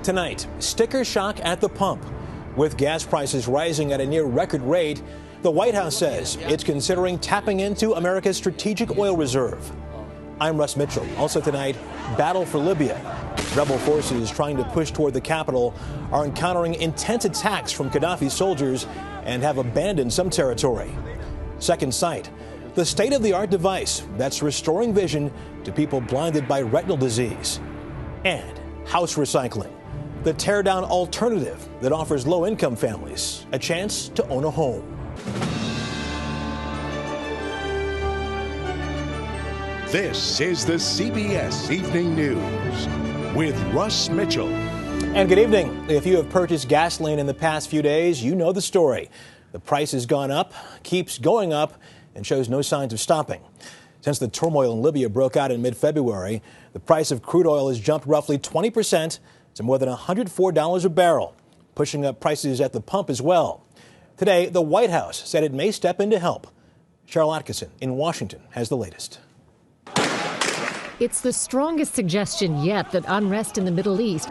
Tonight, sticker shock at the pump. With gas prices rising at a near record rate, the White House says it's considering tapping into America's strategic oil reserve. I'm Russ Mitchell. Also tonight, battle for Libya. Rebel forces trying to push toward the capital are encountering intense attacks from Qaddafi's soldiers and have abandoned some territory. Second Sight, the state-of-the-art device that's restoring vision to people blinded by retinal disease. And house recycling, the tear-down alternative that offers low-income families a chance to own a home. This is the CBS Evening News with Russ Mitchell. And good evening. If you have purchased gasoline in the past few days, you know the story. The price has gone up, keeps going up, and shows no signs of stopping. Since the turmoil in Libya broke out in mid-February, the price of crude oil has jumped roughly 20% to more than $104 a barrel, pushing up prices at the pump as well. Today, the White House said it may step in to help. Cheryl Atkinson in Washington has the latest. It's the strongest suggestion yet that unrest in the Middle East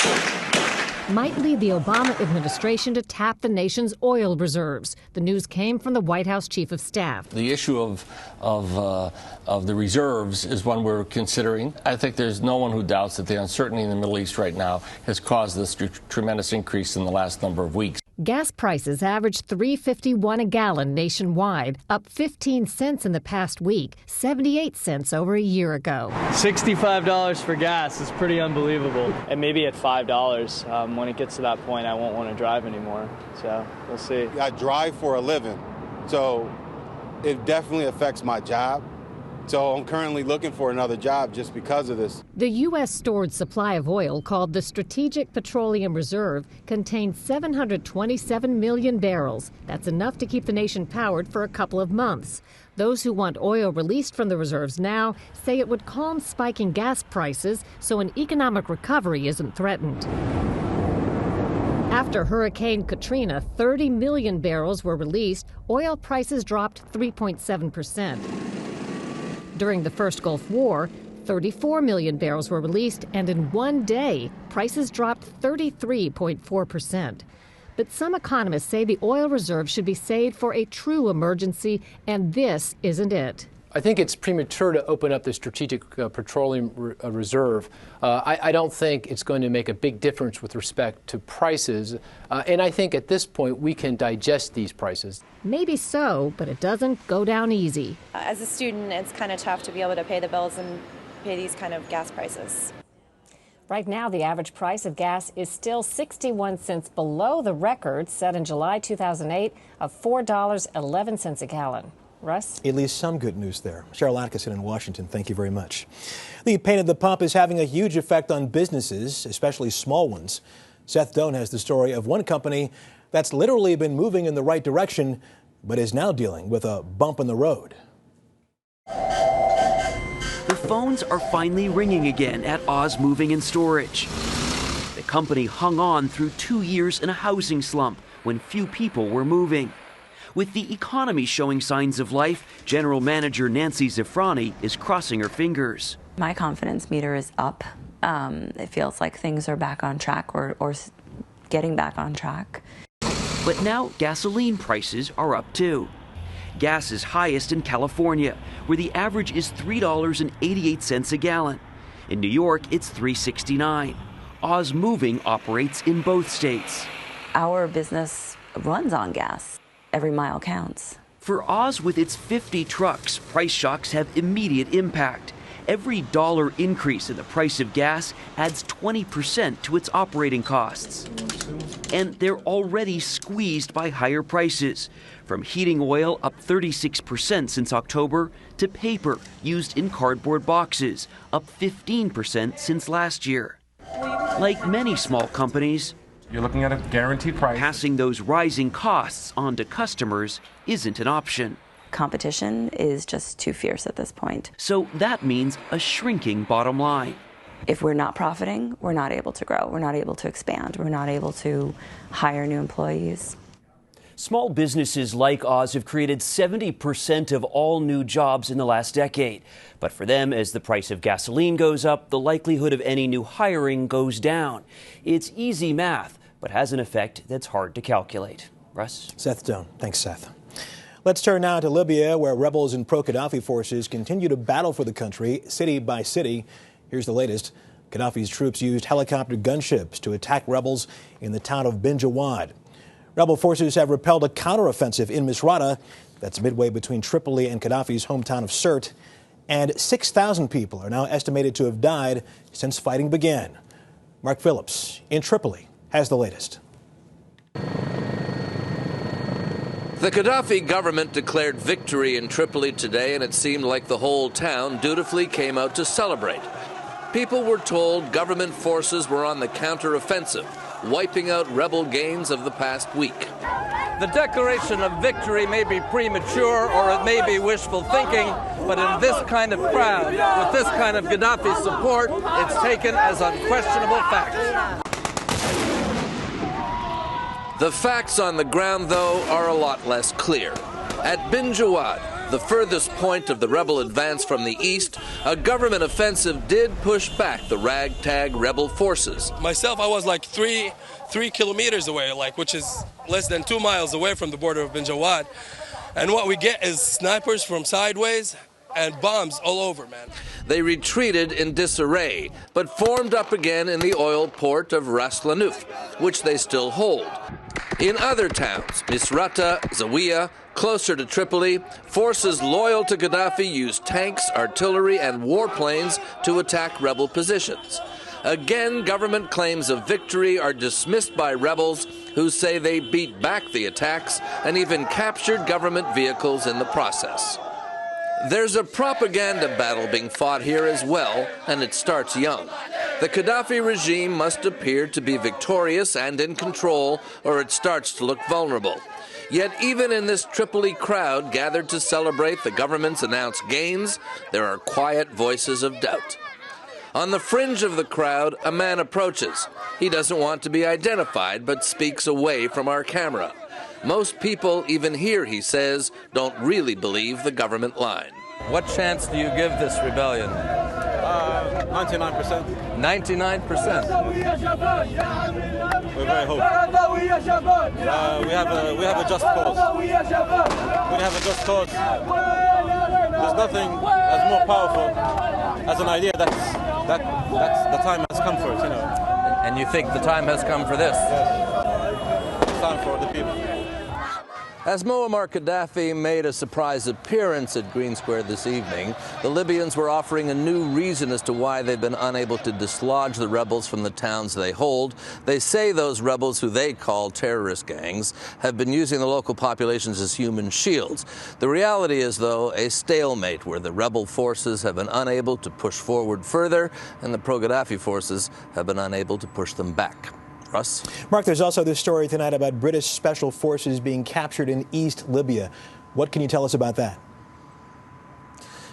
might lead the Obama administration to tap the nation's oil reserves. The news came from the White House chief of staff. The issue of the reserves is one we're considering. I think there's no one who doubts that the uncertainty in the Middle East right now has caused this tremendous increase in the last number of weeks. Gas prices averaged $3.51 a gallon nationwide, up 15 cents in the past week, 78 cents over a year ago. $65 for gas is pretty unbelievable. And maybe at $5, when it gets to that point, I won't want to drive anymore. So we'll see. I drive for a living, so it definitely affects my job. So I'm currently looking for another job just because of this. The U.S. stored supply of oil, called the Strategic Petroleum Reserve, contains 727 million barrels. That's enough to keep the nation powered for a couple of months. Those who want oil released from the reserves now say it would calm spiking gas prices so an economic recovery isn't threatened. After Hurricane Katrina, 30 million barrels were released. Oil prices dropped 3.7%. During the first Gulf War, 34 million barrels were released, and in one day, prices dropped 33.4%. But some economists say the oil reserve should be saved for a true emergency, and this isn't it. I think it's premature to open up the Strategic Petroleum Reserve. I don't think it's going to make a big difference with respect to prices. And I think at this point we can digest these prices. Maybe so, but it doesn't go down easy. As a student, it's kind of tough to be able to pay the bills and pay these kind of gas prices. Right now, the average price of gas is still 61 cents below the record set in July 2008 of $4.11 a gallon. Russ? At least some good news there. Cheryl Atkinson in Washington, thank you very much. The pain at the pump is having a huge effect on businesses, especially small ones. Seth Doan has the story of one company that's literally been moving in the right direction, but is now dealing with a bump in the road. The phones are finally ringing again at Oz Moving and Storage. The company hung on through 2 years in a housing slump when few people were moving. With the economy showing signs of life, General Manager Nancy Zafrani is crossing her fingers. My confidence meter is up. It feels like things are back on track or getting back on track. But now gasoline prices are up too. Gas is highest in California, where the average is $3.88 a gallon. In New York, it's $3.69. Oz Moving operates in both states. Our business runs on gas. Every mile counts. For Oz, with its 50 trucks, price shocks have immediate impact. Every dollar increase in the price of gas adds 20% to its operating costs. And they're already squeezed by higher prices. From heating oil up 36% since October to paper used in cardboard boxes, up 15% since last year. Like many small companies, you're looking at a guaranteed price. Passing those rising costs on to customers isn't an option. Competition is just too fierce at this point. So that means a shrinking bottom line. If we're not profiting, we're not able to grow. We're not able to expand. We're not able to hire new employees. Small businesses like Oz have created 70% of all new jobs in the last decade. But for them, as the price of gasoline goes up, the likelihood of any new hiring goes down. It's easy math, but has an effect that's hard to calculate. Russ? Seth Stone. Thanks, Seth. Let's turn now to Libya, where rebels and pro-Qaddafi forces continue to battle for the country, city by city. Here's the latest. Qaddafi's troops used helicopter gunships to attack rebels in the town of Bin Jawad. Rebel forces have repelled a counteroffensive in Misrata, that's midway between Tripoli and Qaddafi's hometown of Sirte, and 6,000 people are now estimated to have died since fighting began. Mark Phillips in Tripoli has the latest. The Qaddafi government declared victory in Tripoli today, and it seemed like the whole town dutifully came out to celebrate. People were told government forces were on the counteroffensive, wiping out rebel gains of the past week. The declaration of victory may be premature or it may be wishful thinking, but in this kind of crowd, with this kind of Qaddafi support, it's taken as unquestionable fact. The facts on the ground, though, are a lot less clear. At Bin Jawad, the furthest point of the rebel advance from the east, a government offensive did push back the ragtag rebel forces. Myself, I was like three kilometers away, which is less than 2 miles away from the border of Bin Jawad. And what we get is snipers from sideways and bombs all over, man. They retreated in disarray, but formed up again in the oil port of Ras Lanuf, which they still hold. In other towns, Misrata, Zawiya, closer to Tripoli, forces loyal to Qaddafi used tanks, artillery, and warplanes to attack rebel positions. Again, government claims of victory are dismissed by rebels who say they beat back the attacks and even captured government vehicles in the process. There's a propaganda battle being fought here as well, and it starts young. The Qaddafi regime must appear to be victorious and in control, or it starts to look vulnerable. Yet even in this Tripoli crowd gathered to celebrate the government's announced gains, there are quiet voices of doubt. On the fringe of the crowd, a man approaches. He doesn't want to be identified, but speaks away from our camera. Most people, even here, he says, don't really believe the government line. What chance do you give this rebellion? 99%. 99%? We're very hopeful. We have a just cause. We have a just cause. There's nothing as more powerful as an idea that the time has come for it, you know. And you think the time has come for this? Yes. It's time for the people. As Muammar Qaddafi made a surprise appearance at Green Square this evening, the Libyans were offering a new reason as to why they've been unable to dislodge the rebels from the towns they hold. They say those rebels, who they call terrorist gangs, have been using the local populations as human shields. The reality is, though, a stalemate where the rebel forces have been unable to push forward further and the pro-Qaddafi forces have been unable to push them back. Russ? Mark, there's also this story tonight about British special forces being captured in East Libya. What can you tell us about that?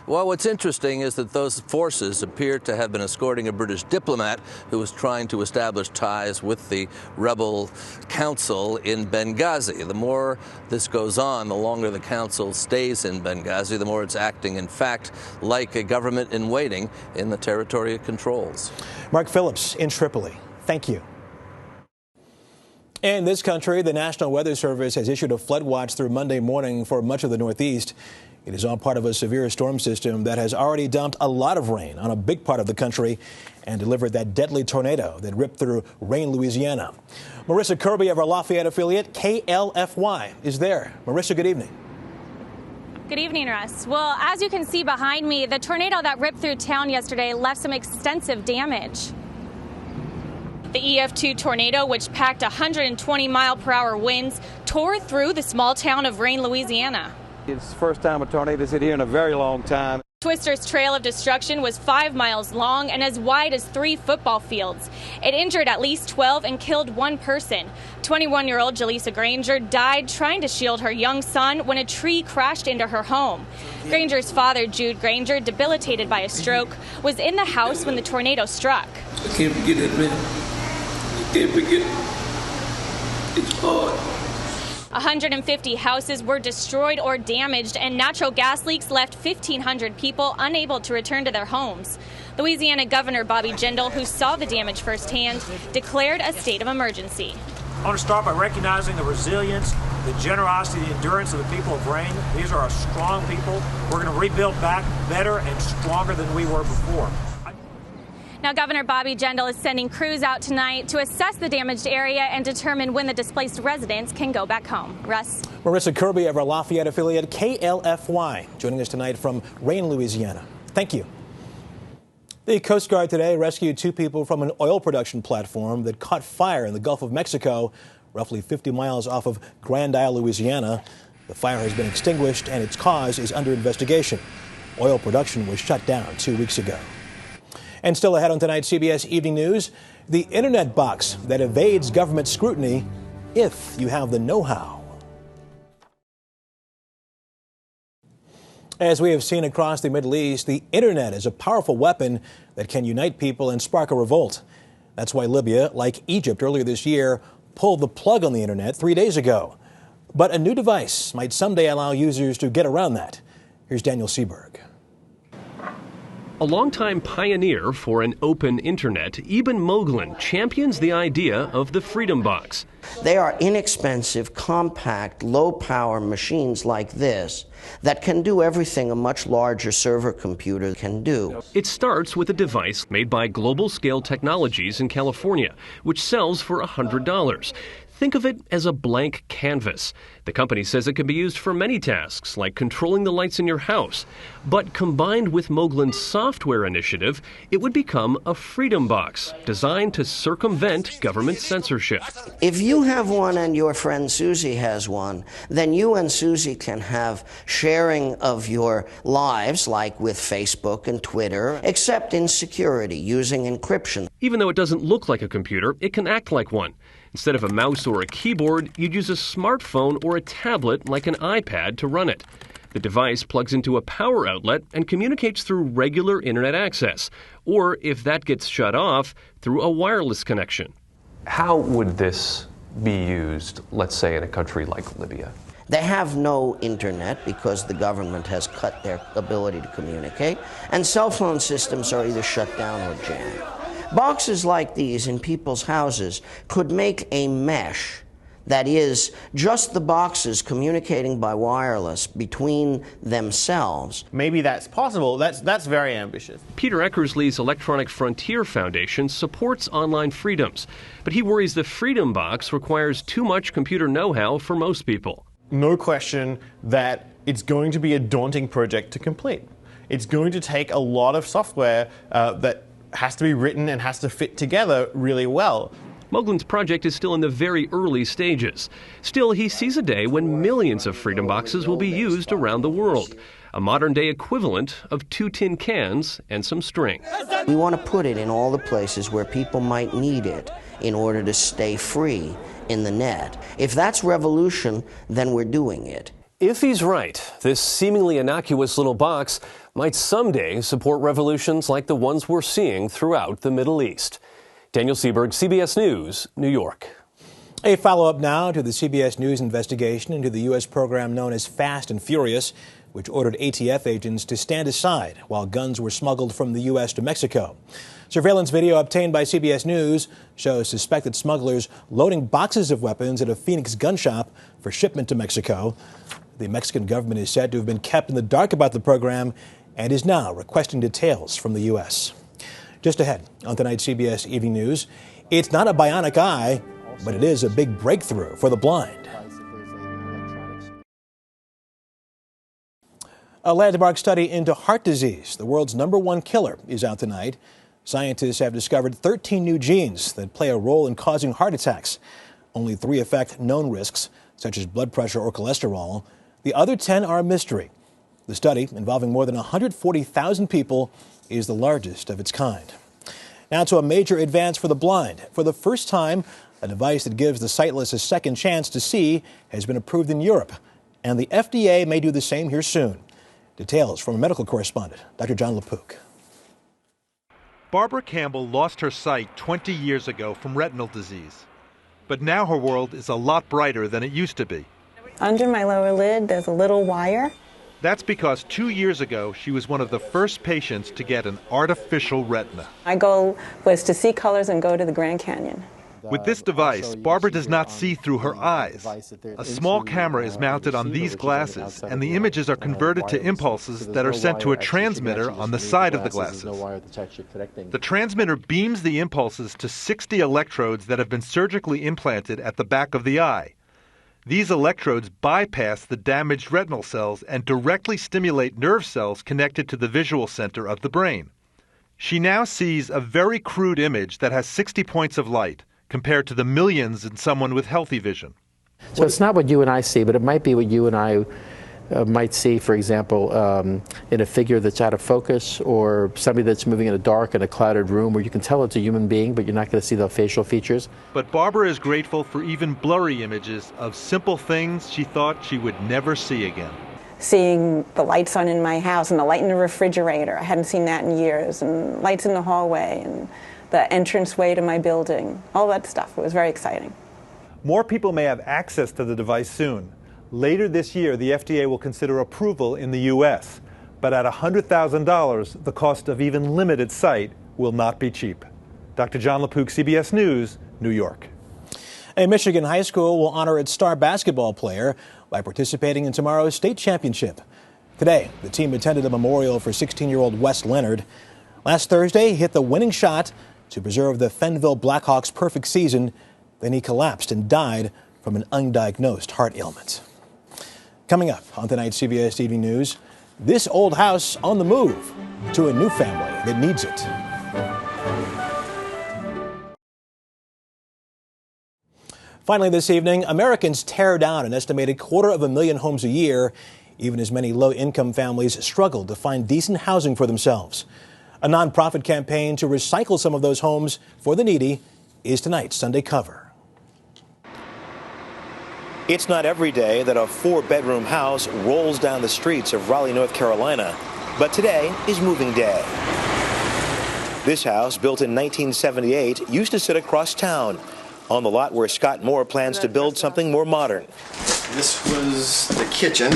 Well, what's interesting is that those forces appear to have been escorting a British diplomat who was trying to establish ties with the rebel council in Benghazi. The more this goes on, the longer the council stays in Benghazi, the more it's acting, in fact, like a government in waiting in the territory it controls. Mark Phillips in Tripoli. Thank you. In this country, the National Weather Service has issued a flood watch through Monday morning for much of the Northeast. It is all part of a severe storm system that has already dumped a lot of rain on a big part of the country and delivered that deadly tornado that ripped through Rain, Louisiana. Marissa Kirby of our Lafayette affiliate, KLFY, is there. Marissa, good evening. Good evening, Russ. Well, as you can see behind me, the tornado that ripped through town yesterday left some extensive damage. The EF2 tornado, which packed 120-mile-per-hour winds, tore through the small town of Rain, Louisiana. It's the first time a tornado's hit here in a very long time. Twister's trail of destruction was 5 miles long and as wide as 3 football fields. It injured at least 12 and killed 1 person. 21-year-old Jaleesa Granger died trying to shield her young son when a tree crashed into her home. Granger's father, Jude Granger, debilitated by a stroke, was in the house when the tornado struck. I can't forget that, man. I can't forget it. It's hard. 150 houses were destroyed or damaged, and natural gas leaks left 1,500 people unable to return to their homes. Louisiana Governor Bobby Jindal, who saw the damage firsthand, declared a state of emergency. I want to start by recognizing the resilience, the generosity, the endurance of the people of Rain. These are a strong people. We're going to rebuild back better and stronger than we were before. Now, Governor Bobby Jindal is sending crews out tonight to assess the damaged area and determine when the displaced residents can go back home. Russ? Marissa Kirby of our Lafayette affiliate KLFY joining us tonight from Rain, Louisiana. Thank you. The Coast Guard today rescued 2 people from an oil production platform that caught fire in the Gulf of Mexico, roughly 50 miles off of Grand Isle, Louisiana. The fire has been extinguished and its cause is under investigation. Oil production was shut down 2 weeks ago. And still ahead on tonight's CBS Evening News, the internet box that evades government scrutiny if you have the know-how. As we have seen across the Middle East, the internet is a powerful weapon that can unite people and spark a revolt. That's why Libya, like Egypt earlier this year, pulled the plug on the internet 3 days ago. But a new device might someday allow users to get around that. Here's Daniel Seberg. A longtime pioneer for an open internet, Eben Moglen champions the idea of the Freedom Box. They are inexpensive, compact, low-power machines like this that can do everything a much larger server computer can do. It starts with a device made by Global Scale Technologies in California, which sells for $100. Think of it as a blank canvas. The company says it can be used for many tasks, like controlling the lights in your house. But combined with Moglen's software initiative, it would become a Freedom Box, designed to circumvent government censorship. If you have one and your friend Susie has one, then you and Susie can have sharing of your lives, like with Facebook and Twitter, except in security, using encryption. Even though it doesn't look like a computer, it can act like one. Instead of a mouse or a keyboard, you'd use a smartphone or a tablet like an iPad to run it. The device plugs into a power outlet and communicates through regular internet access, or if that gets shut off, through a wireless connection. How would this be used, let's say, in a country like Libya? They have no internet because the government has cut their ability to communicate, and cell phone systems are either shut down or jammed. Boxes like these in people's houses could make a mesh that is just the boxes communicating by wireless between themselves. Maybe that's possible. That's very ambitious. Peter Eckersley's Electronic Frontier Foundation supports online freedoms, but he worries the Freedom Box requires too much computer know-how for most people. No question that it's going to be a daunting project to complete. It's going to take a lot of software that has to be written and has to fit together really well. Moglen's project is still in the very early stages. Still, he sees a day when millions of Freedom Boxes will be used around the world, a modern-day equivalent of 2 tin cans and some string. We want to put it in all the places where people might need it in order to stay free in the net. If that's revolution, then we're doing it. If he's right, this seemingly innocuous little box might someday support revolutions like the ones we're seeing throughout the Middle East. Daniel Seberg, CBS News, New York. A follow-up now to the CBS News investigation into the U.S. program known as Fast and Furious, which ordered ATF agents to stand aside while guns were smuggled from the U.S. to Mexico. Surveillance video obtained by CBS News shows suspected smugglers loading boxes of weapons at a Phoenix gun shop for shipment to Mexico. The Mexican government is said to have been kept in the dark about the program and is now requesting details from the U.S. Just ahead on tonight's CBS Evening News, it's not a bionic eye, but it is a big breakthrough for the blind. A landmark study into heart disease, the world's #1 killer, is out tonight. Scientists have discovered 13 new genes that play a role in causing heart attacks. Only 3 affect known risks, such as blood pressure or cholesterol. The other 10 are a mystery. The study, involving more than 140,000 people, is the largest of its kind. Now to a major advance for the blind. For the first time, a device that gives the sightless a second chance to see has been approved in Europe, and the FDA may do the same here soon. Details from a medical correspondent, Dr. John LaPook. Barbara Campbell lost her sight 20 years ago from retinal disease. But now her world is a lot brighter than it used to be. Under my lower lid, there's a little wire. That's because 2 years ago, she was one of the first patients to get an artificial retina. My goal was to see colors and go to the Grand Canyon. With this device, Barbara does not see through her eyes. A small camera is mounted on these glasses, and the images are converted to impulses that are sent to a transmitter on the side of the glasses. The transmitter beams the impulses to 60 electrodes that have been surgically implanted at the back of the eye. These electrodes bypass the damaged retinal cells and directly stimulate nerve cells connected to the visual center of the brain. She now sees a very crude image that has 60 points of light, compared to the millions in someone with healthy vision. So it's not what you and I see, but it might be what you and I might see, for example, in a figure that's out of focus, or somebody that's moving in a dark and a clouded room where you can tell it's a human being, but you're not going to see the facial features. But Barbara is grateful for even blurry images of simple things she thought she would never see again. Seeing the lights on in my house and the light in the refrigerator, I hadn't seen that in years, and lights in the hallway, and the entranceway to my building, all that stuff. It was very exciting. More people may have access to the device soon. Later this year, the FDA will consider approval in the U.S. But at $100,000, the cost of even limited sight will not be cheap. Dr. John LaPook, CBS News, New York. A Michigan high school will honor its star basketball player by participating in tomorrow's state championship. Today, the team attended a memorial for 16-year-old Wes Leonard. Last Thursday, he hit the winning shot to preserve the Fenville Blackhawks' perfect season. Then he collapsed and died from an undiagnosed heart ailment. Coming up on tonight's CBS Evening News, this old house on the move to a new family that needs it. Finally this evening, Americans tear down an estimated 250,000 homes a year, even as many low-income families struggle to find decent housing for themselves. A nonprofit campaign to recycle some of those homes for the needy is tonight's Sunday cover. It's not every day that a 4-bedroom house rolls down the streets of Raleigh, North Carolina, but today is moving day. This house, built in 1978, used to sit across town on the lot where Scott Moore plans to build something more modern. This was the kitchen.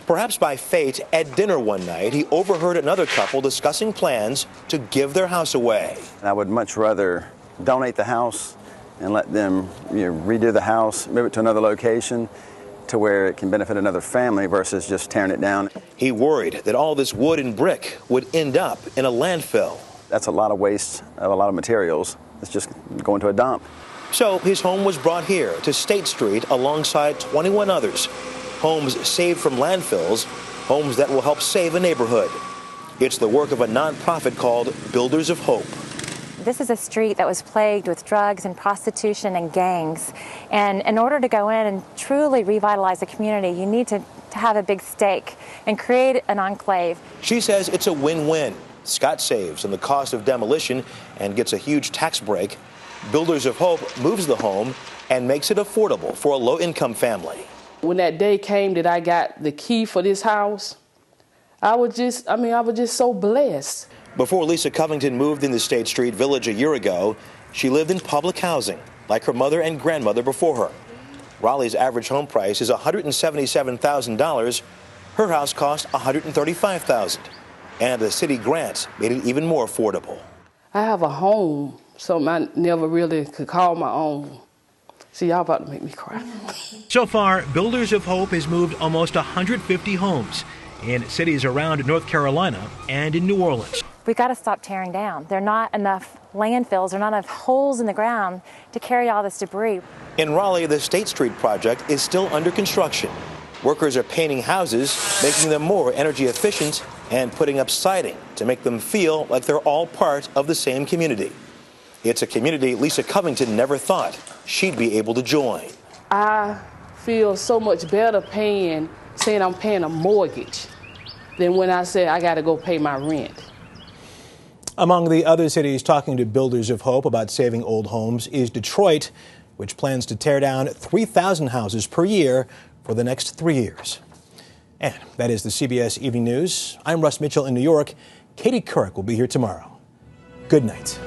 Perhaps by fate, at dinner one night, he overheard another couple discussing plans to give their house away. I would much rather donate the house and let them redo the house, move it to another location to where it can benefit another family versus just tearing it down. He worried that all this wood and brick would end up in a landfill. That's a lot of waste of a lot of materials. It's just going to a dump. So his home was brought here to State Street alongside 21 others. Homes saved from landfills, homes that will help save a neighborhood. It's the work of a nonprofit called Builders of Hope. This is a street that was plagued with drugs and prostitution and gangs. And in order to go in and truly revitalize a community, you need to have a big stake and create an enclave. She says it's a win-win. Scott saves on the cost of demolition and gets a huge tax break. Builders of Hope moves the home and makes it affordable for a low-income family. When that day came that I got the key for this house, I was just so blessed. Before Lisa Covington moved into State Street Village a year ago, she lived in public housing, like her mother and grandmother before her. Raleigh's average home price is $177,000. Her house cost $135,000. And the city grant made it even more affordable. I have a home, something I never really could call my own. See, y'all about to make me cry. So far, Builders of Hope has moved almost 150 homes in cities around North Carolina and in New Orleans. We got to stop tearing down. There are not enough landfills, there are not enough holes in the ground to carry all this debris. In Raleigh, the State Street project is still under construction. Workers are painting houses, making them more energy efficient, and putting up siding to make them feel like they're all part of the same community. It's a community Lisa Covington never thought she'd be able to join. I feel so much better saying I'm paying a mortgage than when I say I got to go pay my rent. Among the other cities talking to Builders of Hope about saving old homes is Detroit, which plans to tear down 3,000 houses per year for the next 3 years. And that is the CBS Evening News. I'm Russ Mitchell in New York. Katie Couric will be here tomorrow. Good night.